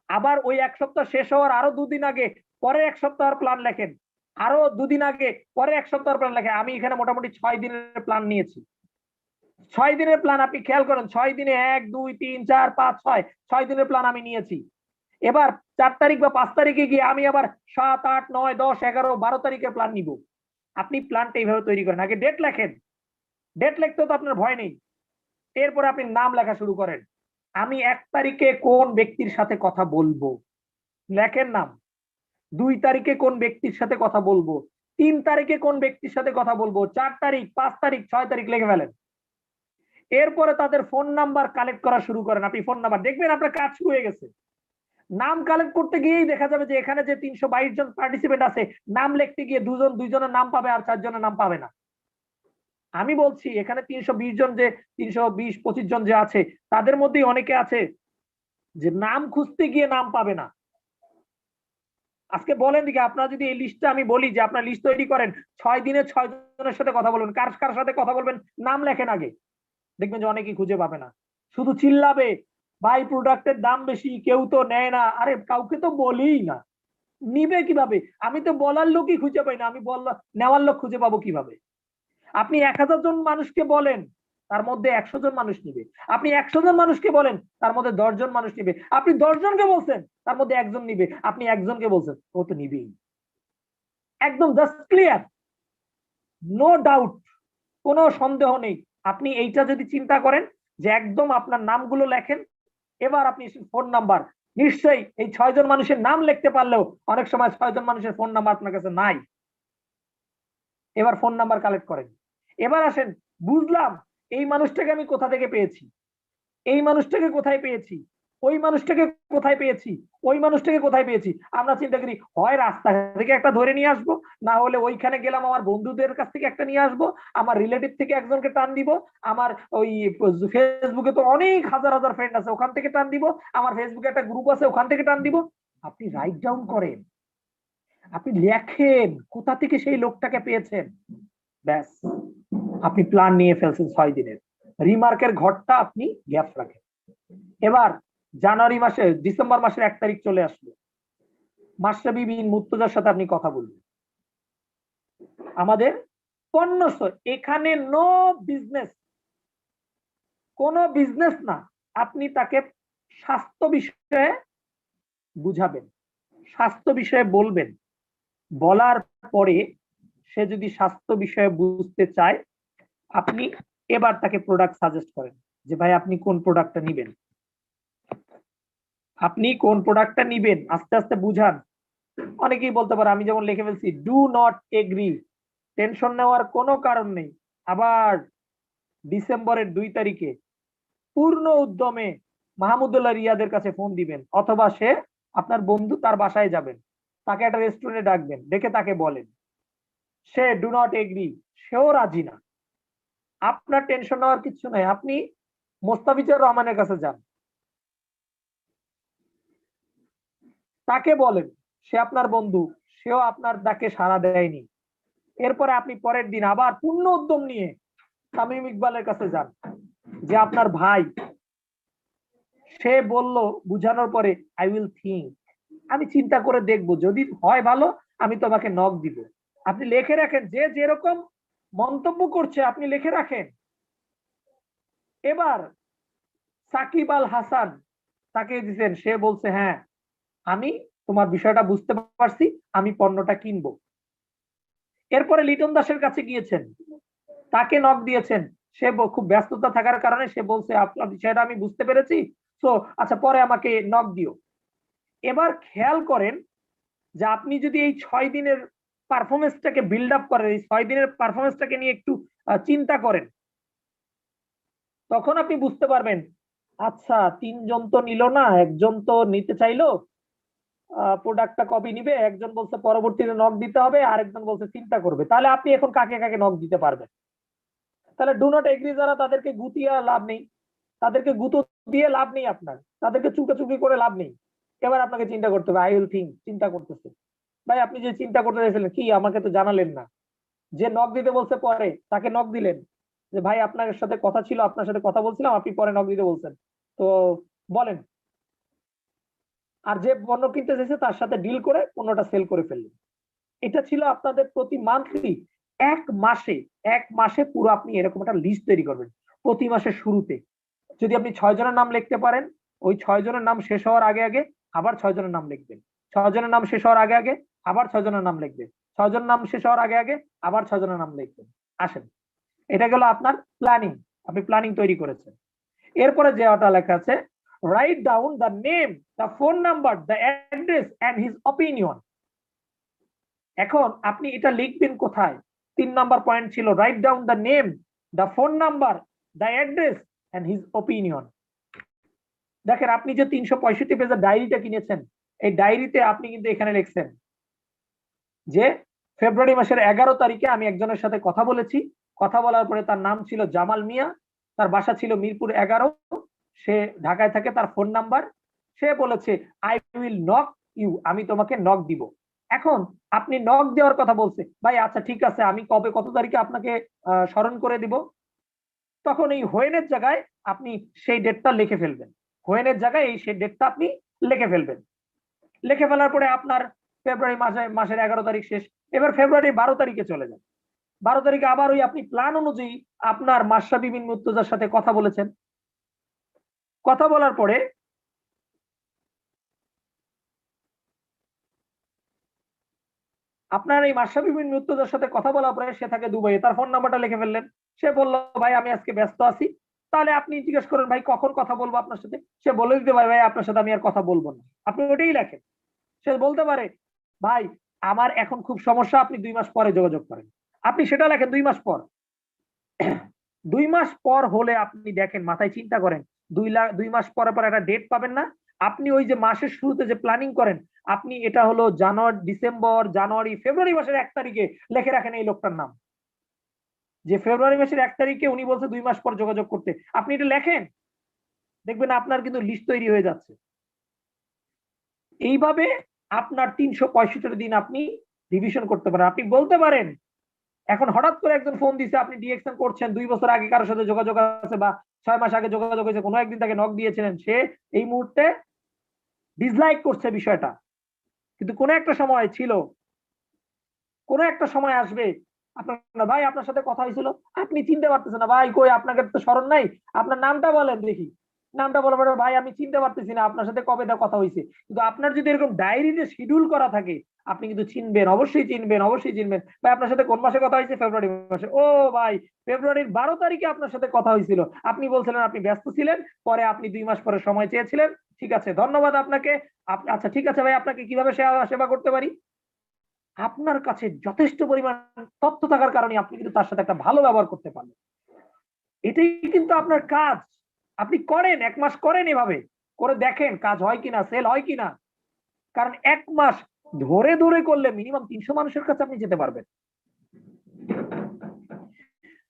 আবার ওই 1 সপ্তাহ শেষ হওয়ার আরো 2 দিন আগে পরে 1 সপ্তাহের প্ল্যান লেখেন, আরো 2 দিন আগে পরে 1 সপ্তাহের প্ল্যান লেখেন। আমি এখানে মোটামুটি 6 দিনের প্ল্যান নিয়েছি। 6 দিনের প্ল্যান আপনি খেয়াল করেন, 6 দিনে 1 2 3 4 5 6, 6 দিনের প্ল্যান আমি নিয়েছি। এবার 4 তারিখ বা 5 তারিখে গিয়ে আমি আবার 7 8 9 10 11 12 তারিখের প্ল্যান নিব। আপনি প্ল্যানটা এইভাবে তৈরি করেন, আগে ডেট লেখেন। ডেট লিখতেও তো আপনার ভয় নেই, এরপরে আপনি নাম লেখা শুরু করেন। আমি 1 তারিখে কোন ব্যক্তির সাথে কথা বলবো, লেখেন নাম। 2 তারিখে কোন ব্যক্তির সাথে কথা বলবো, 3 তারিখে কোন ব্যক্তির সাথে কথা বলবো, 4 তারিখ, 5 তারিখ, 6 তারিখ লিখে ফেলেন। এরপরে তাদের ফোন নাম্বার কালেক্ট করা শুরু করেন। আপনি ফোন নাম্বার দেখবেন আপনার কাজ শুরু হয়ে গেছে। নাম কালেক্ট করতে গিয়েই দেখা যাবে যে এখানে যে 322 জন পার্টিসিপেন্ট আছে, নাম লিখতে গিয়ে দুজনের নাম পাবে আর 4 জনের নাম পাবে না। আমি বলছি এখানে 320 জন, যে 320-25 জন যে আছে, তাদের মধ্যেই অনেকে আছে যে নাম খুঁজতে গিয়ে নাম পাবে না। আজকে বলেন দিকে, আপনারা যদি এই লিস্টটা আমি বলি যে আপনার লিস্ট তৈরি করেন, 6 দিনে 6 জনের সাথে কথা বলবেন, কার কার সাথে কথা বলবেন নাম লেখেন আগে, দেখবেন যে অনেকেই খুঁজে পাবে না। শুধু চিল্লাবে ভাই প্রোডাক্টের দাম বেশি, কেউ তো নেয় না। আরে কাউকে তো বলিই না, নিবে কিভাবে? আমি তো বলার লোকই খুঁজে পাই না, আমি নেওয়ার লোক খুঁজে পাবো কিভাবে? আপনি 1000 জন মানুষকে বলেন, তার মধ্যে 100 জন মানুষ নিবে। আপনি 100 জন মানুষকে বলেন, তার মধ্যে 10 জন মানুষ নিবে। আপনি 10 জনকে বলছেন, তার মধ্যে 1 জন নিবে। আপনি 1 জনকে বলছেন, ও তো নিবেই। একদম জাস্ট ক্লিয়ার। নো ডাউট, কোনো সন্দেহ নেই। আপনি এইটা যদি চিন্তা করেন যে একদম আপনার নামগুলো লেখেন, এবার আপনি ফোন নাম্বার, নিশ্চয়ই এই 6 জন মানুষের নাম লিখতে পারলেও অনেক সময় 6 জন মানুষের ফোন নাম্বার আপনার কাছে নাই। এবার ফোন নাম্বার কালেক্ট করেন। এবার আসেন, বুঝলাম এই মানুষটাকে আমি কোথা থেকে পেয়েছি, এই মানুষটাকে কোথায় পেয়েছি, ওই মানুষটাকে কোথায় পেয়েছি, ওই মানুষটাকে কোথায় পেয়েছি। আমরা চিন্তা করি হয় রাস্তা থেকে একটা ধরে নিয়ে আসবো, না হলে ওইখানে গেলাম আমার বন্ধুদের কাছ থেকে একটা নিয়ে আসবো, আমার রিলেটিভ থেকে একজনকে টান দিব, আমার ওই ফেসবুকে তো অনেক হাজার হাজার ফ্রেন্ড আছে ওখান থেকে টান দিব, আমার ফেসবুকে একটা গ্রুপ আছে ওখান থেকে টান দিব। আপনি রাইট ডাউন করেন, আপনি লেখেন কোথা থেকে সেই লোকটাকে পেয়েছেন, ব্যাস আপনি প্ল্যান নিয়ে ফেলছেন 6 দিনের। রিমার্কের ঘরটা আপনি গ্যাপ রাখেন। এবার জানুয়ারি মাসে, ডিসেম্বর মাসের 1 তারিখ চলে আসলো, মাশরাফি বিন মুর্তজার সাথে আপনি কথা বলবেন। আমাদের পণ্য এখানে নো বিজনেস, কোনো বিজনেস না। আপনি তাকে স্বাস্থ্য বিষয়ে বুঝাবেন, স্বাস্থ্য বিষয়ে বলবেন, বলার পরে সে যদি স্বাস্থ্য বিষয়ে বুঝতে চায়, আপনি এবার তাকে প্রোডাক্ট সাজেস্ট করেন যে ভাই আপনি কোন প্রোডাক্টটা নিবেন, আপনি কোন প্রোডাক্টটা নিবেন, আস্তে আস্তে বুঝান। অনেকেই বলতে পারে, আমি যেমন লিখে ফেলছি, ডু নট এগ্রি, টেনশন নেওয়ার কোনো কারণ নেই। আবার ডিসেম্বরের 2 তারিখে পূর্ণ উদ্যমে মাহমুদুল্লাহ রিয়াদের কাছে ফোন দিবেন, অথবা সে আপনার বন্ধু, তার বাসায় যাবেন, তাকে একটা রেস্টুরেন্টে ডাকবেন, ডেকে তাকে বলেন, সে ডু নট এগ্রি, সেও রাজি না। আপনার টেনশন নেওয়ার কিছু নাই, আপনি মোস্তাফিজুর রহমানের কাছে যান, তাকে বলেন, সে আপনার বন্ধু, সেও আপনার ডাকে সাড়া দেয়নি। এরপরে আপনি পরের দিন আবার পূর্ণ উদ্যম নিয়ে তামিম ইকবালের কাছে যান, যে আপনার ভাই, সে বলল বুঝানোর পরে, আই উইল থিঙ্ক, আমি চিন্তা করে দেখবো, যদি হয় ভালো আমি তোমাকে নক দিব। আপনি লিখে রাখেন, যে যেরকম মন্তব্য করছে আপনি লিখে রাখেন। এবার সাকিব আল হাসান, তাকে দিচ্ছেন, সে বলছে হ্যাঁ আমি তোমার বিষয়টা বুঝতে পারছি, আমি পণ্যটা কিনবো। এরপরে লিটন দাসের কাছে গিয়েছেন, তাকে নক দিয়েছেন, সে খুব ব্যস্ততা থাকার কারণে সে বলছে আপনার বিষয়টা আমি বুঝতে পেরেছি, তো আচ্ছা পরে আমাকে নক দিও। এবার খেয়াল করেন যে আপনি যদি এই 6 দিনের পারফরমেন্সটাকে বিল্ড আপ করেন, এই 6 দিনের পারফরমেন্সটাকে নিয়ে একটু চিন্তা করেন, তখন আপনি বুঝতে পারবেন, আচ্ছা 3 জন তো নিল না, একজন তো নিতে চাইলো, প্রোডাক্টটা কপি নিবে, একজন বলছে পরবর্তীতে নক দিতে হবে, আরেকজন বলছে চিন্তা করবে। তাহলে আপনি এখন কাকে কাকে নক দিতে পারবেন? তাহলে ডু নট এগ্রি যারা, তাদেরকে গুতিয়ে লাভ নেই, তাদেরকে গুঁতো দিয়ে লাভ নেই, আপনার তাদেরকে চুকাচুকি করে লাভ নেই। এবার আপনাকে চিন্তা করতে হবে, আই উইল থিঙ্ক, চিন্তা করতেছে। ভাই আপনি যে চিন্তা করতে চাইছিলেন কি, আমাকে তো জানালেন না। যে নক দিতে বলছে পরে, তাকে নক দিলেন যে ভাই আপনার সাথে কথা ছিল, আপনার সাথে কথা বলছিলাম, আপনি পরে নক দিতে বলছেন, তো বলেন। আর যে পণ্য কিনতে চাইছে তার সাথে ডিল করে পণ্যটা সেল করে ফেললেন। এটা ছিল আপনাদের প্রতি মান্থলি, 1 মাসে, 1 মাসে পুরো আপনি এরকম একটা লিস্ট তৈরি করবেন। প্রতি মাসের শুরুতে যদি আপনি 6 জনের নাম লিখতে পারেন, ওই 6 জনের নাম শেষ হওয়ার আগে আগে আবার 6 জনের নাম লিখবেন, 6 জনের নাম শেষ হওয়ার আগে আগে আবার 6 জনের নাম লিখবেন, 6 জনের নাম শেষ হওয়ার আগে আগে আবার 6 জনের নাম লিখবেন। আসেন, এটা গেল আপনার প্ল্যানিং, আপনি প্ল্যানিং তৈরি করেছেন। এরপরে যেটা লেখা আছে, write down the name, the phone number, the address and his opinion. এখন আপনি এটা লিখবেন কোথায়? 3 নাম্বার পয়েন্ট ছিল, write down the name, the phone number, the address and his opinion. দেখেন, আপনি যে 365 পেজের ডায়েরিটা কিনেছেন, এই ডায়েরিতে আপনি কিন্তু এখানে লিখছেন যে ফেব্রুয়ারি মাসের 11 তারিখে আমি একজনের সাথে কথা বলেছি, কথা বলার পরে তার নাম ছিল জামাল মিয়া, তার বাসা ছিল মিরপুর 11, সে ঢাকায় থাকে, তার ফোন নাম্বার, সে বলেছে আই উইল নক ইউ, আমি তোমাকে নক দিব। এখন আপনি নক দেওয়ার কথা বলছে, ভাই আচ্ছা ঠিক আছে, আমি কবে কত তারিখে আপনাকে স্মরণ করে দিব। তখন এই হোয়েনের জায়গায় আপনি সেই ডেটটা লিখে ফেলবেন, হোয়েনের জায়গায় এই সেই ডেটটা আপনি লিখে ফেলবেন। লিখে ফেলার পরে আপনার ফেব্রুয়ারি মাসের 11 তারিখ শেষ। এবার ফেব্রুয়ারি 12 তারিখে চলে যান। 12 তারিখে আবার ওই আপনি প্ল্যান অনুযায়ী আপনার মাশরাফি বিন মুর্তজার সাথে কথা বলেছেন, কথা বলার পরে আপনার এই মাশরাফি বিন মুর্তজার সাথে কথা বলার পরে সে থাকে দুবাইয়ে, তার ফোন নাম্বারটা লিখে ফেললেন। সে বললো ভাই আমি আজকে ব্যস্ত আছি। তাহলে আপনি জিজ্ঞেস করেন ভাই কখন কথা বলবো আপনার সাথে, সে বলে দিতে ভাই ভাই আপনার সাথে আমি আর কথা বলবো না, আপনি ওটাই লেখেন। সে বলতে পারে ভাই আমার এখন খুব সমস্যা, আপনি 2 মাস পরে যোগাযোগ করেন, আপনি সেটা লেখেন 2 মাস পর। 2 মাস পর হলে আপনি দেখেন, মাথায় চিন্তা করেন, 2 মাস পরে পর একটা ডেট পাবেন না। আপনি ওই যে মাসের শুরুতে যে প্ল্যানিং করেন, আপনি এটা হলো জানুয়ারি, ডিসেম্বর, জানুয়ারি, ফেব্রুয়ারি মাসের 1 তারিখে লিখে রাখেন এই লোকটার নাম, যে ফেব্রুয়ারি মাসের 1 তারিখে উনি বলছে 2 মাস পর যোগাযোগ করতে, আপনি এটা লেখেন, দেখবেন আপনার কিন্তু লিস্ট তৈরি হয়ে যাচ্ছে। এইভাবে আপনার 365 দিন আপনি রিভিশন করতে পারেন। আপনি বলতে পারেন এখন হঠাৎ করে একজন ফোন দিছে, আপনি ডিএকশন করছেন, 2 বছর আগে কারোর সাথে যোগাযোগ আছে বা 6 মাস আগে যোগাযোগ হয়েছে, কোনো একদিন তাকে নক দিয়েছিলেন, সে এই মুহূর্তে ডিসলাইক করছে বিষয়টা, কিন্তু কোনো একটা সময় ছিল, কোনো একটা সময় আসবে আপনার, না ভাই আপনার সাথে কথা হয়েছিল, আপনি চিনতে পারতেছেন না, ভাই কই আপনাকে তো স্মরণ নাই, আপনার নামটা বলেন দেখি, নামটা বলার পরে ভাই আমি চিনতে পারতেছি না আপনার সাথে কবে কথা হয়েছে। কিন্তু আপনার যদি এরকম ডায়েরিতে শিডিউল করা থাকে, আপনি কিন্তু চিনবেন, অবশ্যই চিনবেন, অবশ্যই চিনবেন। ভাই আপনার সাথে কোন মাসে কথা হয়েছে? ফেব্রুয়ারি মাসে। ও ভাই ফেব্রুয়ারির 12 তারিখে আপনার সাথে কথা হয়েছিল, আপনি বলছিলেন আপনি ব্যস্ত ছিলেন, পরে আপনি 2 মাস পরে সময় চেয়েছিলেন, ঠিক আছে ধন্যবাদ আপনাকে। আচ্ছা ঠিক আছে ভাই, আপনাকে কিভাবে সেবা করতে পারি? আপনার কাছে যথেষ্ট পরিমাণ তথ্য থাকার কারণে আপনি কিন্তু তার সাথে একটা ভালো ব্যবহার করতে পারবেন। এটাই কিন্তু আপনার কাজ। আপনি করেন, 1 মাস করেন, এভাবে করে দেখেন কাজ হয় কিনা, সেল হয় কিনা। কারণ 1 মাস ধরে ধরে করলে মিনিমাম 300 মানুষের কাছে আপনি যেতে পারবেন।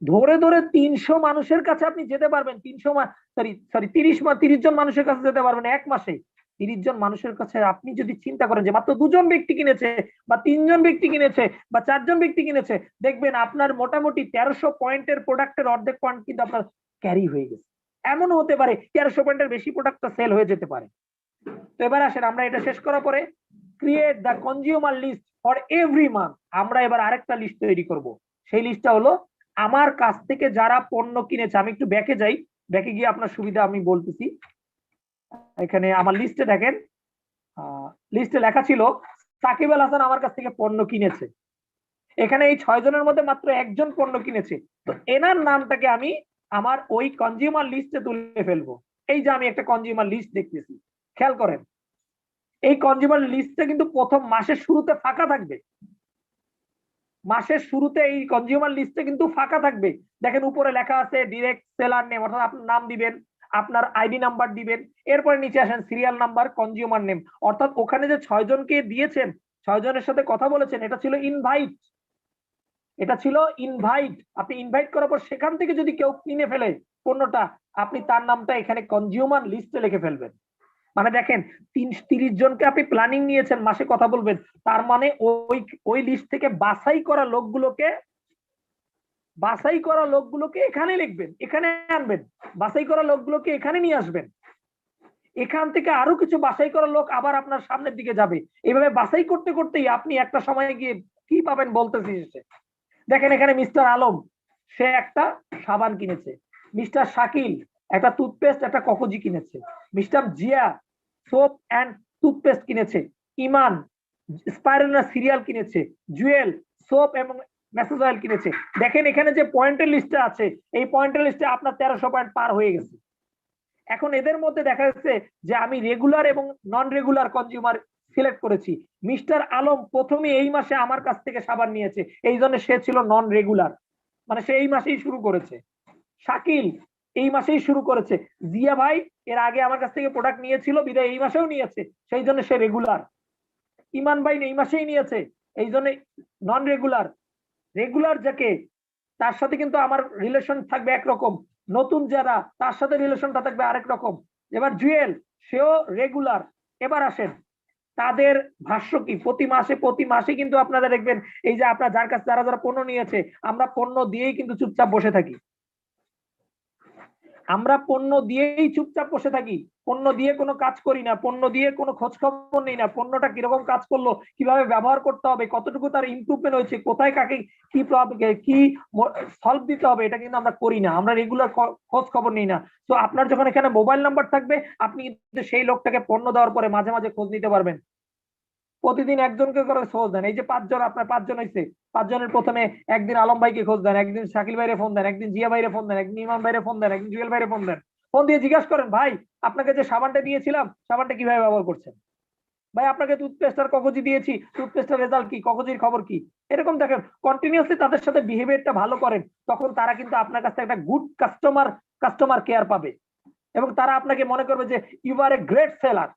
ধরে ধরে 300 মানুষের কাছে আপনি যেতে পারবেন, 30 জন মানুষের কাছে যেতে পারবেন 1 মাসে। 30 জন মানুষের কাছে আপনি যদি চিন্তা করেন যে মাত্র 2 জন ব্যক্তি কিনেছে বা 3 জন ব্যক্তি কিনেছে বা 4 জন ব্যক্তি কিনেছে, দেখবেন আপনার মোটামুটি 1300 পয়েন্টের প্রোডাক্টের অর্ধেক পয়েন্ট কিন্তু আপনার ক্যারি হয়ে গেছে। এমন হতে পারে 1300 পয়েন্টের বেশি প্রোডাক্টটা সেল হয়ে যেতে পারে। তো এবার আসেন, আমরা এটা শেষ করার পরে create the consumer list for every month, আমরা এবার আরেকটা লিস্ট তৈরি করব। সেই লিস্টটা হলো আমার কাছ থেকে যারা পণ্য কিনেছে। আমি একটু ব্যাকে যাই, ব্যাকে গিয়ে আপনার সুবিধা আমি বলতেছি। এখানে আমার লিস্টে দেখেন, লিস্টে লেখা ছিল সাকিব আল হাসান আমার কাছ থেকে পণ্য কিনেছে। এখানে এই 6 জনের মধ্যে মাত্র 1 জন পণ্য কিনেছে, তো এনার নামটাকে আমি আমার ওই কনজিউমার লিস্টে তুলে ফেলবো। এই যে আমি একটা কনজিউমার লিস্ট দেখতেছি, খেয়াল করেন এই কনজিউমার লিস্টটা কিন্তু প্রথম মাসের শুরুতে ফাঁকা থাকবে। মাসের শুরুতে এই কনজিউমার লিস্টে কিন্তু ফাঁকা থাকবে। দেখেন উপরে লেখা আছে ডিরেক্ট সেলার নেম, অর্থাৎ আপনার নাম দিবেন, আপনার আইডি নাম্বার দিবেন, এরপরে নিচে আসেন সিরিয়াল নাম্বার, কনজিউমার নেম। অর্থাৎ ওখানে যে 6 জনকে দিয়েছেন, 6 জনের সাথে কথা বলেছেন, এটা ছিল ইনভাইট, এটা ছিল ইনভাইট। আপনি ইনভাইট করার পর সেখান থেকে যদি কেউ কিনে ফেলে পণ্যটা, আপনি তার নামটা এখানে কনজিউমার লিস্টে লিখে ফেলবেন। মানে দেখেন 30 জনকে আপনি প্ল্যানিং নিয়েছেন মাসে কথা বলবেন, তার মানে ওই লিস্ট থেকে বাছাই করা লোকগুলোকে এখানে লিখবেন, এখানে আনবেন, বাছাই করা লোকগুলোকে এখানে নিয়ে আসবেন। এখান থেকে আরো কিছু বাছাই করা লোক আবার আপনার সামনের দিকে যাবে। এইভাবে বাছাই করতে করতেই আপনি একটা সময় গিয়ে কি পাবেন বলতেছি। দেখেন এখানে মিস্টার আলম, সে একটা সাবান কিনেছে। মিস্টার শাকিল একটা টুথপেস্ট, একটা ককোজি কিনেছে। Mister Zia soap and toothpaste কিনেছে। ইমান স্পাইরুলিনা সিরিয়াল কিনেছে। জুয়েল সোপ এবং মেসেজ অয়েল কিনেছে। দেখেন এখানে যে পয়েন্টের লিস্টে আছে, এই পয়েন্টের লিস্টে আপনার 1300 পয়েন্ট পার হয়ে গেছে। এখন এদের মধ্যে দেখা যাচ্ছে যে আমি রেগুলার এবং নন রেগুলার কনজিউমার সিলেক্ট করেছি। মিস্টার আলম প্রথমে এই মাসে আমার কাছ থেকে সাবান নিয়েছে, এই জন্য সে ছিল নন রেগুলার, মানে সে এই মাসেই শুরু করেছে। শাকিল এই মাসেই শুরু করেছে। জিয়া ভাই এর আগে আমার কাছ থেকে প্রোডাক্ট নিয়েছিল, বিদায় এই মাসেও নিয়েছে, সেই জন্য সে রেগুলার। ইমান ভাই এই মাসেই নিয়েছে, এই জন্য নন রেগুলার। রেগুলার যাকে, তার সাথে কিন্তু আমার রিলেশন থাকবে একরকম, নতুন যারা তার সাথে রিলেশনটা থাকবে আরেক রকম। এবার জুয়েল সেও রেগুলার। এবার আসেন তাদের ভাষ্য কি, প্রতি মাসে কিন্তু আপনারা দেখবেন এই যে আপনার যার কাছে যারা পণ্য নিয়েছে, আমরা পণ্য দিয়েই কিন্তু চুপচাপ বসে থাকি, আমরা পণ্য দিয়েই চুপচাপ বসে থাকি, পণ্য দিয়ে কোনো কাজ করি না, পণ্য দিয়ে কোনো খোঁজ খবর নেই না, পণ্যটা কিরকম কাজ করলো, কিভাবে ব্যবহার করতে হবে, কতটুকু তার ইমপ্রুভমেন্ট হয়েছে, কোথায় কাকে কি সলভ দিতে হবে, এটা কিন্তু আমরা করি না, আমরা রেগুলার খোঁজ খবর নেই না। তো আপনার যখন এখানে মোবাইল নাম্বার থাকবে, আপনি কিন্তু সেই লোকটাকে পণ্য দেওয়ার পরে মাঝে মাঝে খোঁজ নিতে পারবেন। প্রতিদিন একজনকে করে খোঁজ দেন। এই যে 5 জন, আপনার 5 জন হয়েছে, 5 জনের প্রথমে একদিন আলম ভাইকে খোঁজ দেন, একদিন শাকিল ভাইরে ফোন দেন, একদিন জিয়া ভাইরে ফোন দেন, একদিন ইমাম ভাইরে ফোন দেন, একদিন জুয়েল ভাইরে ফোন দেন। ফোন দিয়ে জিজ্ঞাসা করেন, ভাই আপনাকে যে সাবানটা দিয়েছিলাম সাবানটা কিভাবে ব্যবহার করছেন, ভাই আপনাকে টুথপেস্ট আর ককজি দিয়েছি, টুথপেস্টের রেজাল্ট কি, ককজির খবর কি। এরকম দেখেন, কন্টিনিউসলি তাদের সাথে বিহেভিয়ারটা ভালো করেন, তখন তারা কিন্তু আপনার কাছ থেকে একটা গুড কাস্টমার কেয়ার পাবে এবং তারা আপনাকে মনে করবে যে you are a great seller.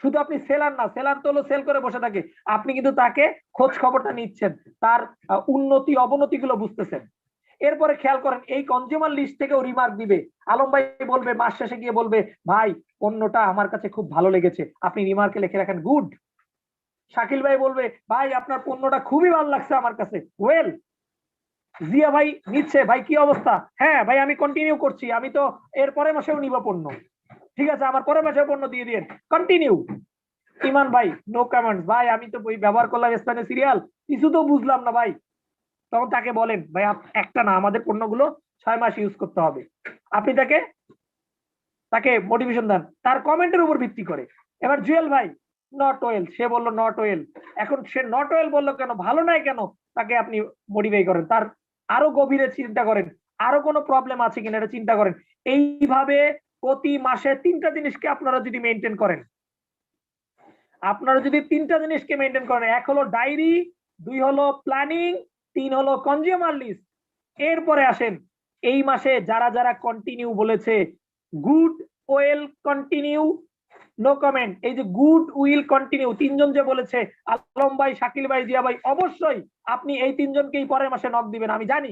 শুধু আপনি সেলার না, সেলার তো হলো সেল করে বসে থাকে, আপনি কিন্তু তাকে খোঁজ খবরটা নিচ্ছেন, তার উন্নতি অবনতি গুলো বুঝতেছেন। এরপরে খেয়াল করেন, এই কনজিউমার লিস্ট থেকেও রিমার্ক দিবে। আলম ভাই বলবে মাস শেষে গিয়ে বলবে, ভাই পণ্যটা আমার কাছে খুব ভালো লেগেছে, আপনি রিমার্কে লিখে রাখেন গুড। শাকিল ভাই বলবে, ভাই আপনার পণ্যটা খুবই ভালো লাগছে আমার কাছে, ওয়েল। জিয়া ভাই নিচ্ছে, ভাই কি অবস্থা, হ্যাঁ ভাই আমি কন্টিনিউ করছি, আমি তো এর পরের মাসেও নিব পণ্য, ঠিক আছে আমার পরের মাসেও পণ্য দিয়ে দিন, কন্টিনিউ। ইমান ভাই নো কমেন্টস, ভাই আমি তো বই ব্যবহার করলাম স্প্যানিশ সিরিয়াল, কিছু তো বুঝলাম না ভাই। তখন তাকে বলেন, ভাই একটা না, আমাদের পণ্যগুলো 6 মাস ইউজ করতে হবে। আপনি তাকে মোটিভেশন দেন তার কমেন্টের উপর ভিত্তি করে। এবার জুয়েল ভাই নট ওয়েল, সে বললো নট ওয়েল, এখন সে নট ওয়েল বললো কেন, ভালো নাই কেন, তাকে আপনি মোটিভেট করেন, তার আরো গভীরে চিন্তা করেন, আরো কোনো প্রবলেম আছে কিনা এটা চিন্তা করেন। এইভাবে প্রতি মাসে 3টা জিনিসকে আপনারা যদি মেনটেন করেন, আপনারা যদি 3টা জিনিসকে মেনটেন করেন, 1 হলো ডায়েরি, 2 হলো প্ল্যানিং, 3 হলো কনজিউমার লিস্ট। এরপরে আসেন, এই মাসে যারা যারা কন্টিনিউ বলেছে, good well continue no comment, এই যে গুড উইল কন্টিনিউ 3 জন যে বলেছে, আলম ভাই, শাকিল ভাই, জিয়া ভাই, অবশ্যই আপনি এই 3 জনকেই পরের মাসে নক দিবেন, আমি জানি,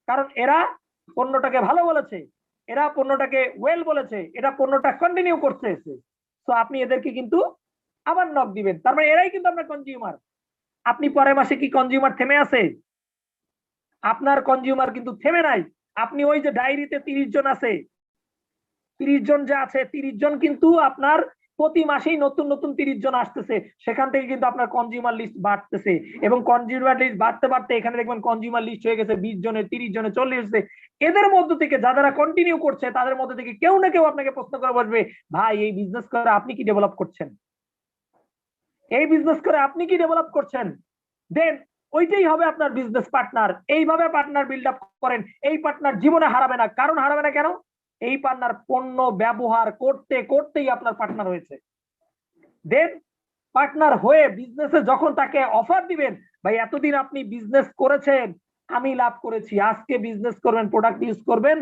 কারণ এরা পণ্যটাকে ভালো বলেছে, এরা পণ্যটাকে ওয়েল বলেছে, এরা পণ্যটা কন্টিনিউ করছে। তো আপনি এদেরকে কিন্তু আবার নক দিবেন, তার মানে এরাই কিন্তু আপনার কনজিউমার। আপনি পরের মাসে কি কনজিউমার থেমে আছে? আপনার কনজিউমার কিন্তু থেমে নাই। আপনি ওই যে ডায়েরিতে 30 জন আছে, 30 জন যে আছে, 30 জন কিন্তু আপনার প্রতি মাসেই নতুন নতুন 30 জন আসতেছে, সেখান থেকে কিন্তু আপনার কনজিউমার লিস্ট বাড়তেছে এবং কনজিউমার লিস্ট বাড়তে বাড়তে এখানে দেখবেন কনজিউমার লিস্ট হয়ে গেছে 20 জনের, 30 জনের, 40 জনের। এদের মধ্য থেকে যারা কন্টিনিউ করছে তাদের মধ্যে থেকে কেউ না কেউ আপনাকে প্রশ্ন করে বসবে, ভাই এই বিজনেস করে আপনি কি ডেভেলপ করছেন, এই বিজনেস করে আপনি কি ডেভেলপ করছেন, দেন ওইটাই হবে আপনার বিজনেস পার্টনার। এইভাবে পার্টনার বিল্ড আপ করেন, এই পার্টনার জীবনে হারাবে না। কারণ হারাবে না কেন? এই পার্টনার পণ্য ব্যবহার করতে করতেই আপনার পার্টনার হয়েছে। দেন পার্টনার হয়ে বিজনেসে যখন তাকে অফার দিবেন, ভাই এতদিন আপনি বিজনেস করেছেন, আমি লাভ করেছি, আজকে বিজনেস করবেন, প্রোডাক্ট ইউজ করবেন,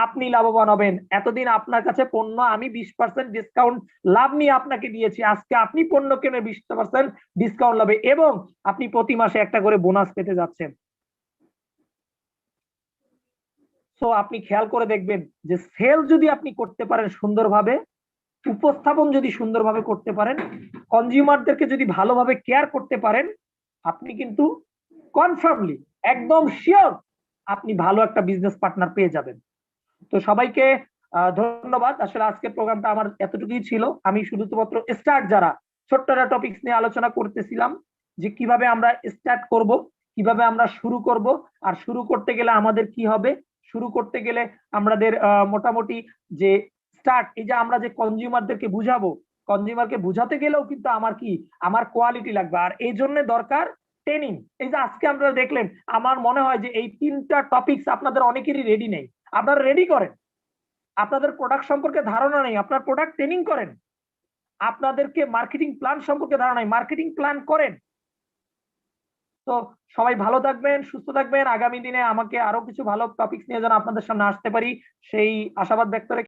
আপনি লাভবান হবেন। এতদিন আপনার কাছে পণ্য আমি 20% ডিসকাউন্ট লাভ নিয়ে আপনাকে দিয়েছি, আজকে আপনি পণ্য কেনে 20% ডিসকাউন্ট লাভে এবং আপনি প্রতি মাসে একটা করে বোনাস পেতে যাচ্ছেন। তো আপনি খেয়াল করে দেখবেন যে সেল যদি আপনি করতে পারেন সুন্দরভাবে, উপস্থাপন যদি সুন্দরভাবে করতে পারেন, কনজিউমারদেরকে যদি ভালোভাবে কেয়ার করতে পারেন, আপনি কিন্তু কনফার্মলি একদম শিওর আপনি ভালো একটা বিজনেস পার্টনার পেয়ে যাবেন। তো সবাইকে ধন্যবাদ। আসলে আজকের প্রোগ্রামটা আমার এতটুকুই ছিল। আমি শুধুমাত্র স্টার্ট, যারা ছোট্ট একটা টপিকস নিয়ে আলোচনা করতেছিলাম যে কিভাবে আমরা স্টার্ট করব, কিভাবে আমরা শুরু করব, আর শুরু করতে গেলে আমাদের কি হবে, শুরু করতে গেলে আমাদের মোটামুটি যে স্টার্ট, এই যে আমরা যে কনজিউমারদেরকে বুঝাবো, কনজিউমারকে বুঝাতে গেলেও কিন্তু আমার কোয়ালিটি লাগবে, আর এই জন্য দরকার ট্রেনিং। এই যে আজকে আপনারা দেখলেন, আমার মনে হয় যে এই 3টা টপিকস আপনাদের অনেকেরই রেডি নেই, আপনারা রেডি করেন। আপনাদের প্রোডাক্ট সম্পর্কে ধারণা নেই, আপনার প্রোডাক্ট ট্রেনিং করেন। আপনাদেরকে মার্কেটিং প্ল্যান সম্পর্কে ধারণা নেই, মার্কেটিং প্ল্যান করেন। তো সবাই ভালো থাকবেন, সুস্থ থাকবেন। আগামী দিনে আমাকে আরো কিছু ভালো টপিকস নিয়ে যেন আপনাদের সামনে আসতে পারি, সেই আশাবাদ ব্যক্ত রেখে